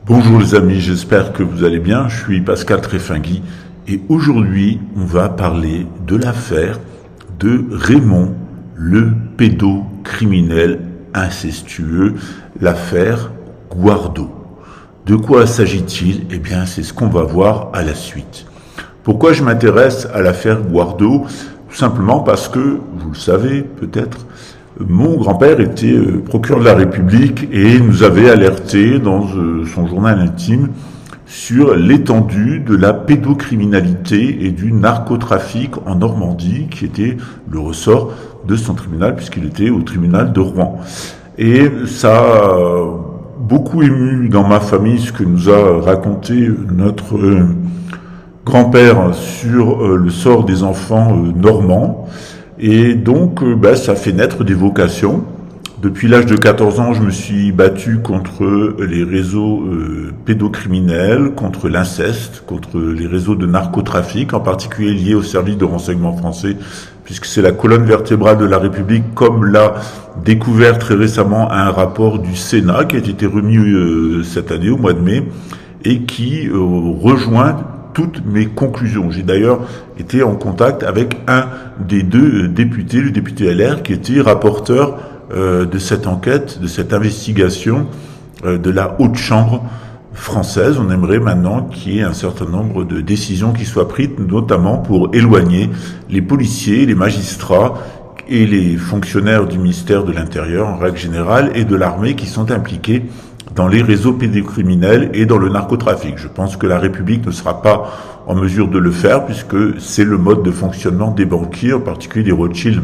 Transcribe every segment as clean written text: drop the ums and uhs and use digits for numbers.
Bonjour les amis, j'espère que vous allez bien. Je suis Pascal Tréfingui et aujourd'hui on va parler de l'affaire de Raymond, le pédocriminel incestueux, l'affaire Guardo. De quoi s'agit-il? Eh bien c'est ce qu'on va voir à la suite. Pourquoi je m'intéresse à l'affaire Guardo? Tout simplement parce que, vous le savez peut-être, mon grand-père était procureur de la République et nous avait alerté dans son journal intime sur l'étendue de la pédocriminalité et du narcotrafic en Normandie, qui était le ressort de son tribunal, puisqu'il était au tribunal de Rouen. Et ça a beaucoup ému dans ma famille ce que nous a raconté notre grand-père sur le sort des enfants normands. Et donc, ça fait naître des vocations. Depuis l'âge de 14 ans, je me suis battu contre les réseaux pédocriminels, contre l'inceste, contre les réseaux de narcotrafic, en particulier liés au service de renseignement français, puisque c'est la colonne vertébrale de la République, comme l'a découvert très récemment un rapport du Sénat qui a été remis cette année, au mois de mai, et qui rejoint toutes mes conclusions. J'ai d'ailleurs été en contact avec un des deux députés, le député LR, qui était rapporteur de cette enquête, de cette investigation de la Haute Chambre française. On aimerait maintenant qu'il y ait un certain nombre de décisions qui soient prises, notamment pour éloigner les policiers, les magistrats et les fonctionnaires du ministère de l'Intérieur en règle générale et de l'armée qui sont impliqués dans les réseaux pédocriminels et dans le narcotrafic. Je pense que la République ne sera pas en mesure de le faire puisque c'est le mode de fonctionnement des banquiers, en particulier des Rothschild.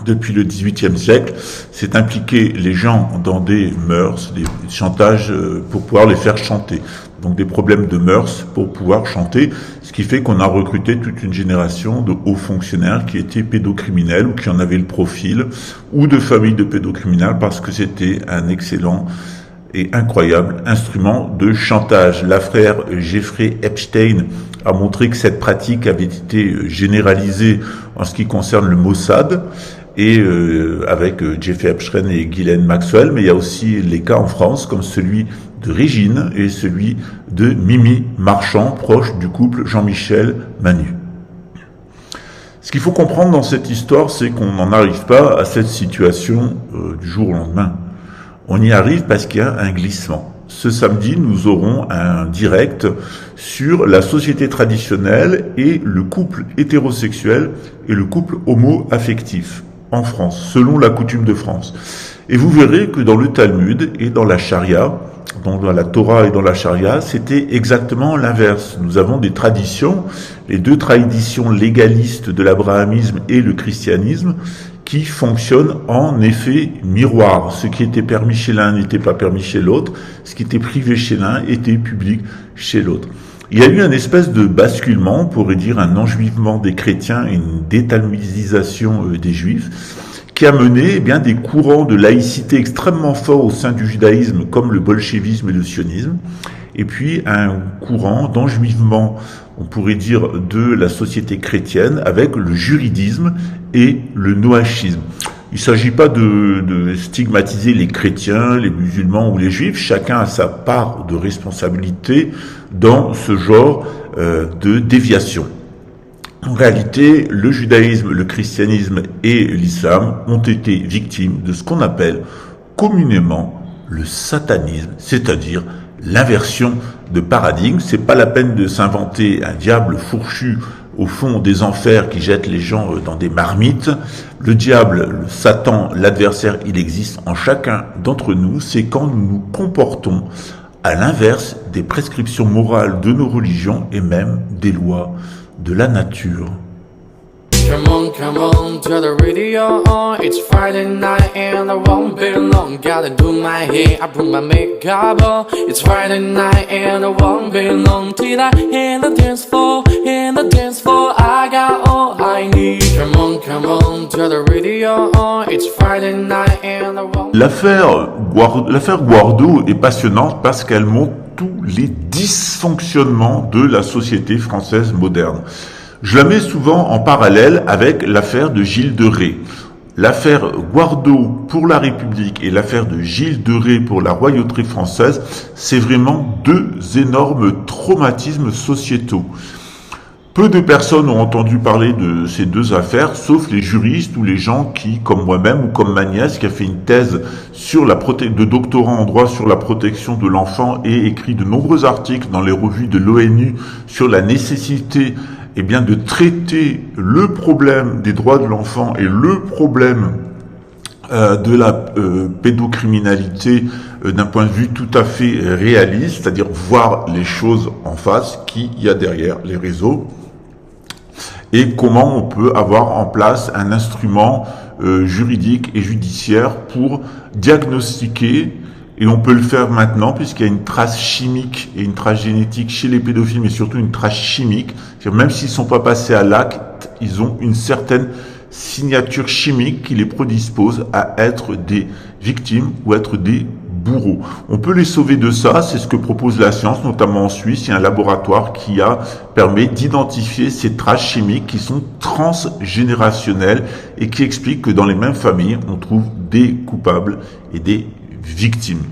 Depuis le XVIIIe siècle, c'est impliquer les gens dans des mœurs, des chantages pour pouvoir les faire chanter. Donc des problèmes de mœurs pour pouvoir chanter, ce qui fait qu'on a recruté toute une génération de hauts fonctionnaires qui étaient pédocriminels ou qui en avaient le profil, ou de familles de pédocriminels parce que c'était un excellent et incroyable instrument de chantage. L'affaire Jeffrey Epstein a montré que cette pratique avait été généralisée en ce qui concerne le Mossad et avec Jeffrey Epstein et Ghislaine Maxwell, mais il y a aussi les cas en France comme celui de Régine et celui de Mimi Marchand, proche du couple Jean-Michel Manu. Ce qu'il faut comprendre dans cette histoire, c'est qu'on n'en arrive pas à cette situation du jour au lendemain. On y arrive parce qu'il y a un glissement. Ce samedi, nous aurons un direct sur la société traditionnelle et le couple hétérosexuel et le couple homo-affectif en France, selon la coutume de France. Et vous verrez que dans le Talmud et dans la Charia, dans la Torah et dans la Charia, c'était exactement l'inverse. Nous avons des traditions, les deux traditions légalistes de l'abrahamisme et le christianisme, qui fonctionne en effet miroir. Ce qui était permis chez l'un n'était pas permis chez l'autre. Ce qui était privé chez l'un était public chez l'autre. Il y a eu une espèce de basculement, on pourrait dire un enjuivement des chrétiens et une détalmudisation des juifs, qui a mené des courants de laïcité extrêmement forts au sein du judaïsme, comme le bolchevisme et le sionisme, et puis un courant d'enjuivement, on pourrait dire, de la société chrétienne avec le juridisme et le noachisme. Il ne s'agit pas de stigmatiser les chrétiens, les musulmans ou les juifs, chacun a sa part de responsabilité dans ce genre de déviation. En réalité, le judaïsme, le christianisme et l'islam ont été victimes de ce qu'on appelle communément le satanisme, c'est-à-dire l'inversion de paradigme. C'est pas la peine de s'inventer un diable fourchu au fond des enfers qui jette les gens dans des marmites. Le diable, le Satan, l'adversaire, il existe en chacun d'entre nous. C'est quand nous nous comportons à l'inverse des prescriptions morales de nos religions et même des lois de la nature. Come on, to the radio on. It's Friday night and I won't be long. Gotta do my hair, I put my makeup on. It's Friday night and I won't be long till I hit the dance floor, I got all I need. Come on, to the radio on. It's Friday night and I won't. L'affaire Guardo est passionnante parce qu'elle montre tous les dysfonctionnements de la société française moderne. Je la mets souvent en parallèle avec l'affaire de Gilles de Rais. l'affaire Guardo pour la République et l'affaire de Gilles de Rais pour la royauté française, c'est vraiment deux énormes traumatismes sociétaux. Peu de personnes ont entendu parler de ces deux affaires, sauf les juristes ou les gens qui, comme moi-même ou comme ma nièce, qui a fait une thèse sur de doctorat en droit sur la protection de l'enfant et écrit de nombreux articles dans les revues de l'ONU sur la nécessité de traiter le problème des droits de l'enfant et le problème de la pédocriminalité d'un point de vue tout à fait réaliste, c'est-à-dire voir les choses en face, qui y a derrière les réseaux, et comment on peut avoir en place un instrument juridique et judiciaire pour diagnostiquer, et on peut le faire maintenant puisqu'il y a une trace chimique et une trace génétique chez les pédophiles, mais surtout une trace chimique, c'est-à-dire même s'ils ne sont pas passés à l'acte, ils ont une certaine signature chimique qui les prédispose à être des victimes ou être des bourreaux. On peut les sauver de ça, c'est ce que propose la science, notamment en Suisse. Il y a un laboratoire qui permet d'identifier ces traces chimiques qui sont transgénérationnelles et qui expliquent que dans les mêmes familles, on trouve des coupables et des victimes.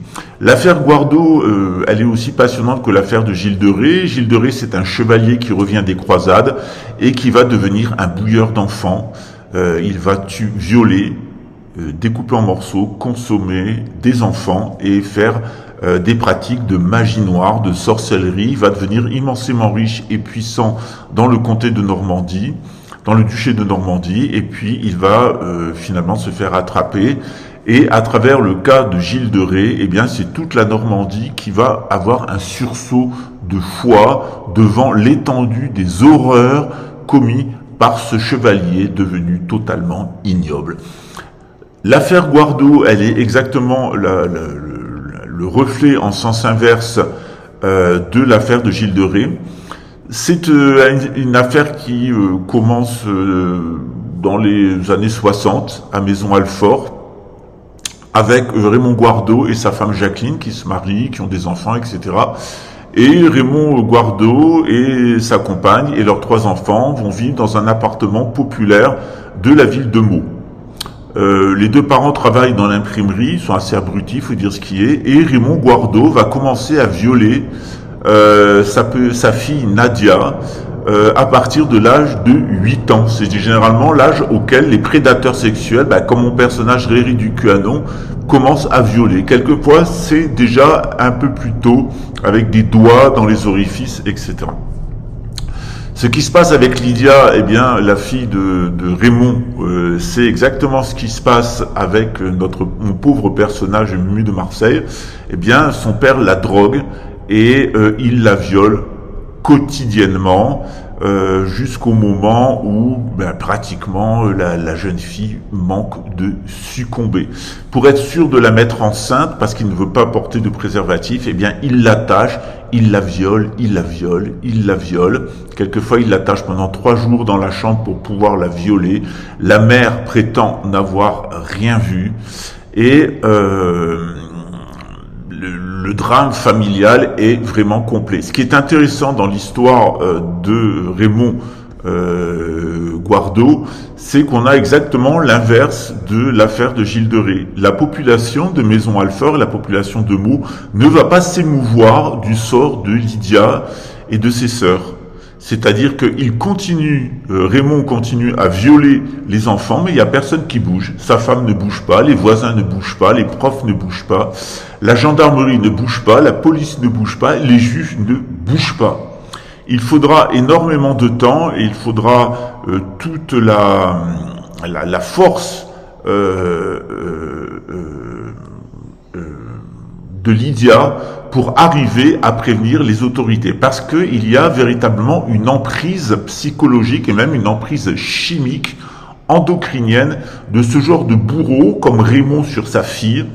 L'affaire Guardo, elle est aussi passionnante que l'affaire de Gilles de Rais. Gilles de Rais, c'est un chevalier qui revient des croisades et qui va devenir un bouilleur d'enfants. Il va violer, découper en morceaux, consommer des enfants et faire des pratiques de magie noire, de sorcellerie. Il va devenir immensément riche et puissant dans le comté de Normandie, dans le duché de Normandie, et puis il va finalement se faire attraper. Et à travers le cas de Gilles de Rais, c'est toute la Normandie qui va avoir un sursaut de foi devant l'étendue des horreurs commises par ce chevalier devenu totalement ignoble. L'affaire Guardo, elle est exactement le reflet en sens inverse de l'affaire de Gilles de Rais. C'est une affaire qui commence dans les années 60 à Maisons-Alfort, avec Raymond Guardo et sa femme Jacqueline qui se marient, qui ont des enfants, etc. Et Raymond Guardo et sa compagne et leurs 3 enfants vont vivre dans un appartement populaire de la ville de Meaux. Les 2 parents travaillent dans l'imprimerie, sont assez abrutis, il faut dire ce qui est, et Raymond Guardo va commencer à violer sa fille Nadia à partir de l'âge de 8 ans. C'est généralement l'âge auquel les prédateurs sexuels, comme mon personnage Réry du QAnon, commencent à violer. Quelquefois, c'est déjà un peu plus tôt, avec des doigts dans les orifices, etc. Ce qui se passe avec Lydia, la fille de Raymond, c'est exactement ce qui se passe avec mon pauvre personnage Mumu de Marseille. Son père la drogue et il la viole quotidiennement jusqu'au moment où pratiquement la jeune fille manque de succomber. Pour être sûr de la mettre enceinte, parce qu'il ne veut pas porter de préservatif, il l'attache, il la viole, il la viole, il la viole. Quelquefois, il l'attache pendant 3 jours dans la chambre pour pouvoir la violer. La mère prétend n'avoir rien vu et le drame familial est vraiment complet. Ce qui est intéressant dans l'histoire de Raymond Guardo, c'est qu'on a exactement l'inverse de l'affaire de Gilles de Rais. La population de Maisons-Alfort et la population de Meaux ne va pas s'émouvoir du sort de Lydia et de ses sœurs. C'est-à-dire qu'il continue, Raymond continue à violer les enfants, mais il n'y a personne qui bouge. Sa femme ne bouge pas, les voisins ne bougent pas, les profs ne bougent pas, la gendarmerie ne bouge pas, la police ne bouge pas, les juges ne bougent pas. Il faudra énormément de temps et il faudra toute la force de Lydia pour arriver à prévenir les autorités, parce qu'il y a véritablement une emprise psychologique et même une emprise chimique, endocrinienne de ce genre de bourreau comme Raymond sur sa fille.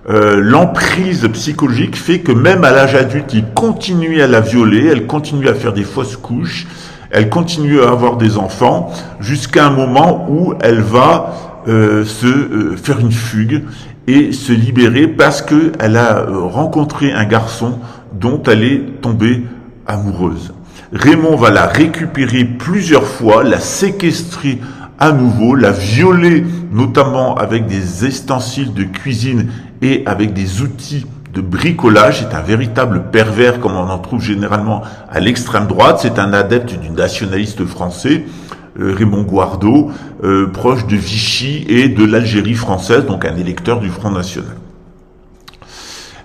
L'emprise psychologique fait que même à l'âge adulte, il continue à la violer, elle continue à faire des fausses couches, elle continue à avoir des enfants, jusqu'à un moment où elle va faire une fugue et se libérer parce qu'elle a rencontré un garçon dont elle est tombée amoureuse. Raymond va la récupérer plusieurs fois, la séquestrer à nouveau, l'a violée, notamment avec des ustensiles de cuisine et avec des outils de bricolage. C'est un véritable pervers, comme on en trouve généralement à l'extrême droite. C'est un adepte du nationaliste français, Raymond Guardo, proche de Vichy et de l'Algérie française, donc un électeur du Front National.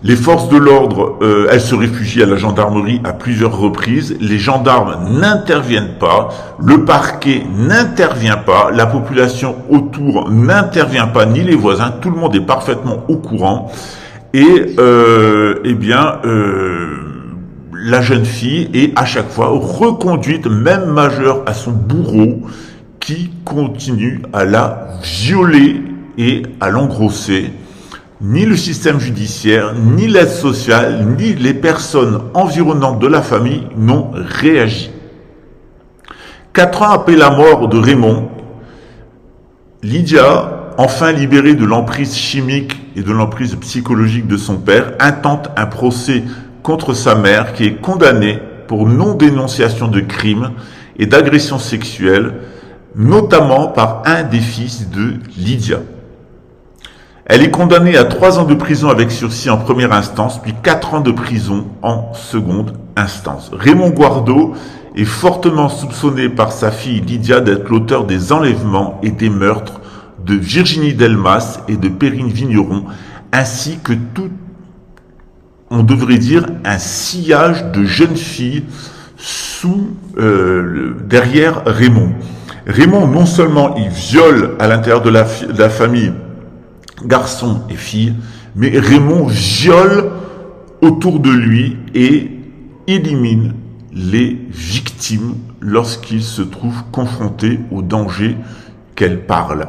Les forces de l'ordre, elles se réfugient à la gendarmerie à plusieurs reprises. Les gendarmes n'interviennent pas, le parquet n'intervient pas, la population autour n'intervient pas, ni les voisins. Tout le monde est parfaitement au courant. Et la jeune fille est à chaque fois reconduite, même majeure, à son bourreau, qui continue à la violer et à l'engrosser. Ni le système judiciaire, ni l'aide sociale, ni les personnes environnantes de la famille n'ont réagi. 4 ans après la mort de Raymond, Lydia, enfin libérée de l'emprise chimique et de l'emprise psychologique de son père, intente un procès contre sa mère qui est condamnée pour non-dénonciation de crimes et d'agressions sexuelles, notamment par un des fils de Lydia. Elle est condamnée à 3 ans de prison avec sursis en première instance, puis 4 ans de prison en seconde instance. Raymond Guardo est fortement soupçonné par sa fille Lydia d'être l'auteur des enlèvements et des meurtres de Virginie Delmas et de Perrine Vigneron, ainsi que tout, on devrait dire, un sillage de jeunes filles derrière Raymond. Raymond, non seulement il viole à l'intérieur de la famille garçons et filles, mais Raymond viole autour de lui et élimine les victimes lorsqu'il se trouve confronté au danger qu'elles parlent.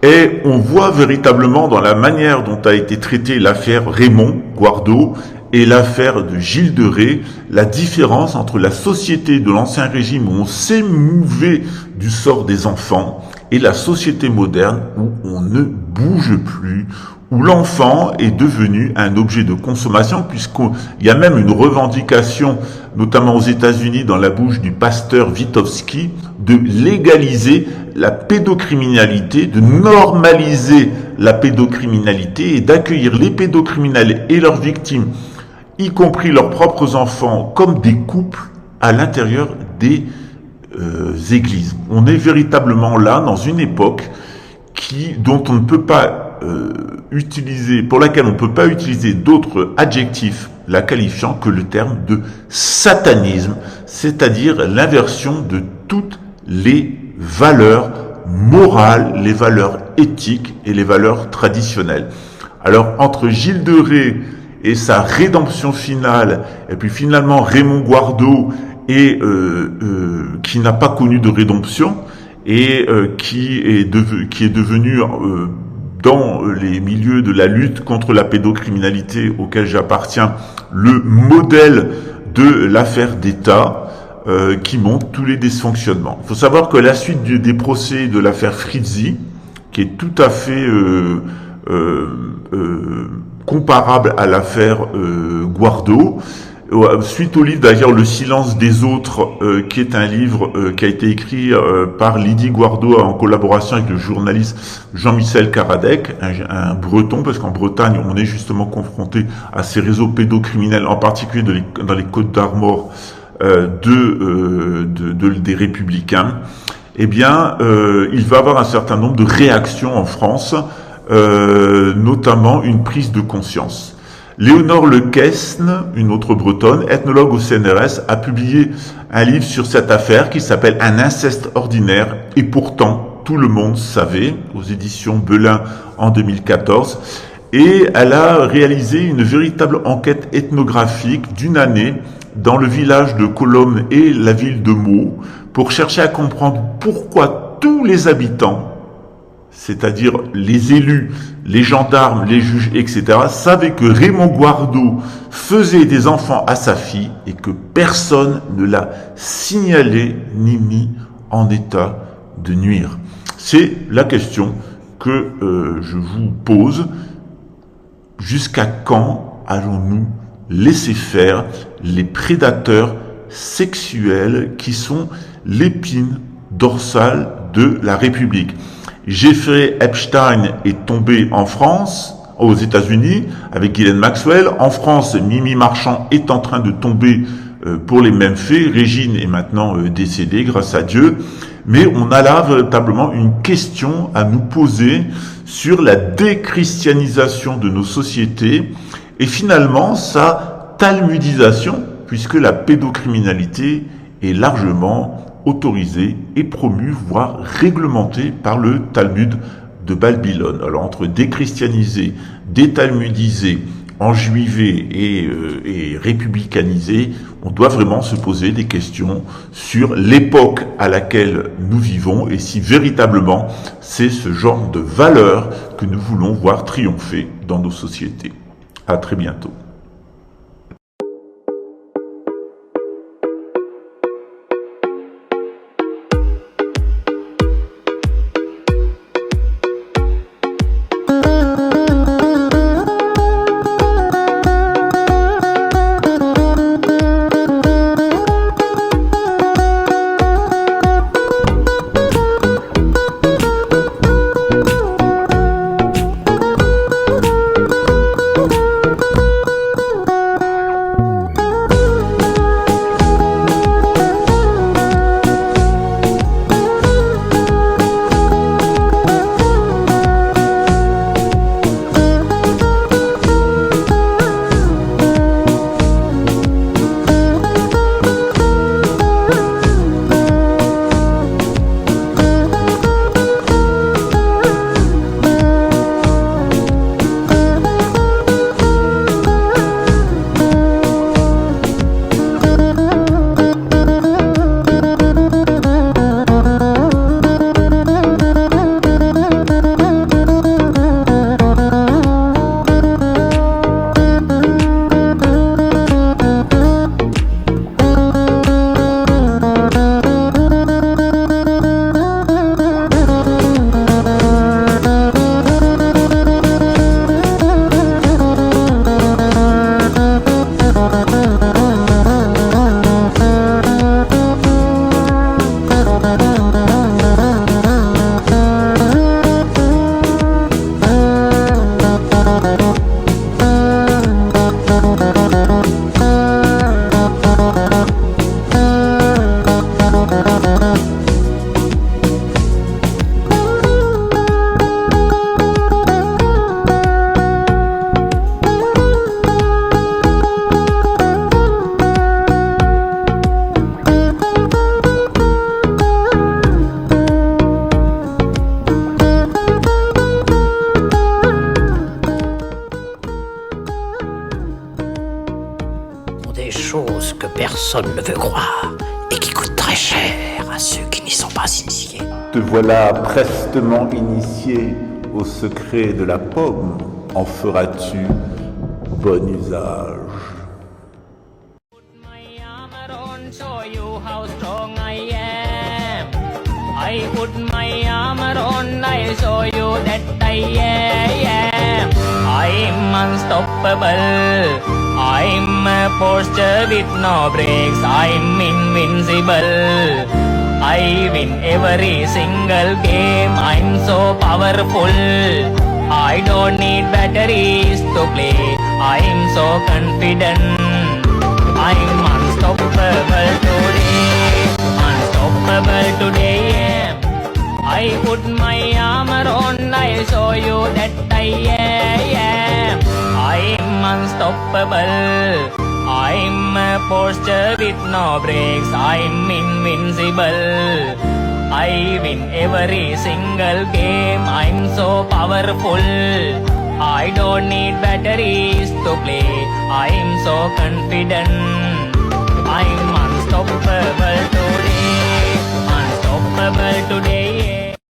Et on voit véritablement dans la manière dont a été traitée l'affaire Raymond Guardo et l'affaire de Gilles de Rais, la différence entre la société de l'Ancien Régime où on s'émouvait du sort des enfants et la société moderne où on ne bouge plus, où l'enfant est devenu un objet de consommation, puisqu'il y a même une revendication, notamment aux États-Unis, dans la bouche du pasteur Witkowski, de légaliser la pédocriminalité, de normaliser la pédocriminalité et d'accueillir les pédocriminels et leurs victimes, y compris leurs propres enfants, comme des couples à l'intérieur des églises. On est véritablement là dans une époque dont on ne peut pas pour laquelle on ne peut pas utiliser d'autres adjectifs la qualifiant que le terme de satanisme, c'est-à-dire l'inversion de toutes les valeurs morales, les valeurs éthiques et les valeurs traditionnelles. Alors, entre Gilles de Rais et sa rédemption finale, et puis finalement Raymond Guardo, et qui n'a pas connu de rédemption, et qui est devenu dans les milieux de la lutte contre la pédocriminalité auquel j'appartiens, le modèle de l'affaire d'État qui montre tous les dysfonctionnements. Il faut savoir que la suite des procès de l'affaire Frizzi, qui est tout à fait comparable à l'affaire Guardo, suite au livre d'ailleurs Le silence des autres, qui est un livre qui a été écrit par Lydie Guardo en collaboration avec le journaliste Jean-Michel Karadec, un breton, parce qu'en Bretagne on est justement confronté à ces réseaux pédocriminels, en particulier dans les Côtes d'Armor des Républicains. Eh bien, il va y avoir un certain nombre de réactions en France, notamment une prise de conscience. Léonore Lequesne, une autre bretonne, ethnologue au CNRS, a publié un livre sur cette affaire qui s'appelle « Un inceste ordinaire » et pourtant tout le monde savait, aux éditions Belin en 2014. Et elle a réalisé une véritable enquête ethnographique d'une année dans le village de Colombes et la ville de Meaux pour chercher à comprendre pourquoi tous les habitants, c'est-à-dire les élus, les gendarmes, les juges, etc., savaient que Raymond Guardo faisait des enfants à sa fille et que personne ne l'a signalé ni mis en état de nuire. C'est la question que je vous pose. Jusqu'à quand allons-nous laisser faire les prédateurs sexuels qui sont l'épine dorsale de la République. Jeffrey Epstein est tombé en France, aux États-Unis, avec Ghislaine Maxwell. En France, Mimi Marchand est en train de tomber pour les mêmes faits. Régine est maintenant décédée, grâce à Dieu. Mais on a là véritablement une question à nous poser sur la déchristianisation de nos sociétés et finalement sa talmudisation, puisque la pédocriminalité est largement autorisée et promue, voire réglementée par le Talmud de Babylone. Alors entre déchristianiser, détalmudiser, enjuiver et républicaniser, on doit vraiment se poser des questions sur l'époque à laquelle nous vivons et si véritablement c'est ce genre de valeurs que nous voulons voir triompher dans nos sociétés. À très bientôt. Des choses que personne ne veut croire et qui coûtent très cher à ceux qui n'y sont pas initiés. Te voilà prestement initié au secret de la pomme. En feras-tu bon usage? I put my armor on, I'll show you that I am. I'm unstoppable. I'm a posture with no brakes. I'm invincible. I win every single game. I'm so powerful. I don't need batteries to play. I'm so confident. I'm unstoppable today. Unstoppable today. I put my armor on, I'll show you that I am. I'm unstoppable. I'm a posture with no brakes. I'm invincible. I win every single game. I'm so powerful. I don't need batteries to play. I'm so confident.